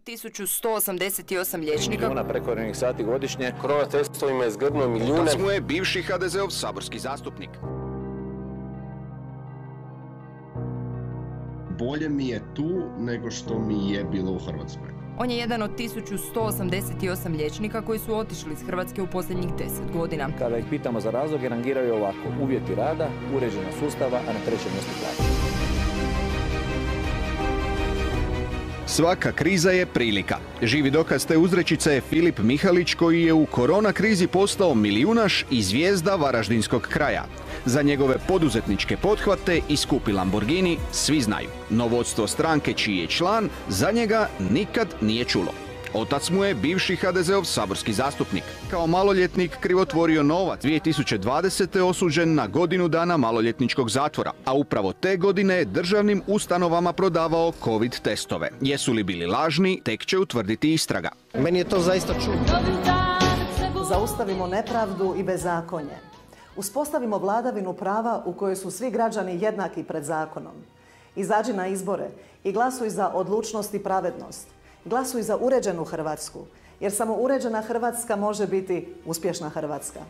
1188 liječnika. Milijuna prekovremenih sati godišnje. Korona testovima je zgrdno milijune. Otac mu je bivši HDZ-ov saborski zastupnik. Bolje mi je tu nego što mi je bilo u Hrvatskoj. On je jedan od 1188 liječnika koji su otišli iz Hrvatske u posljednjih 10 godina. Kada ih pitamo za razloge, rangiraju ovako: uvjeti rada, uređena sustava, a na trećem mjestu plaća. Svaka kriza je prilika. Živi dokaz te uzrečice je Filip Mihalić, koji je u korona krizi postao milijunaš i zvijezda varaždinskog kraja. Za njegove poduzetničke pothvate i skupi Lamborghini svi znaju. No vodstvo stranke čiji je član za njega nikad nije čulo. Otac mu je bivši HDZ-ov saborski zastupnik. Kao maloljetnik krivotvorio novac. 2020. osuđen na godinu dana maloljetničkog zatvora, a upravo te godine je državnim ustanovama prodavao COVID testove. Jesu li bili lažni, tek će utvrditi istraga. Meni je to zaista čudno. Zaustavimo nepravdu i bezakonje. Uspostavimo vladavinu prava u kojoj su svi građani jednaki pred zakonom. Izađi na izbore i glasuj za odlučnost i pravednost. Glasuj za uređenu Hrvatsku, jer samo uređena Hrvatska može biti uspješna Hrvatska.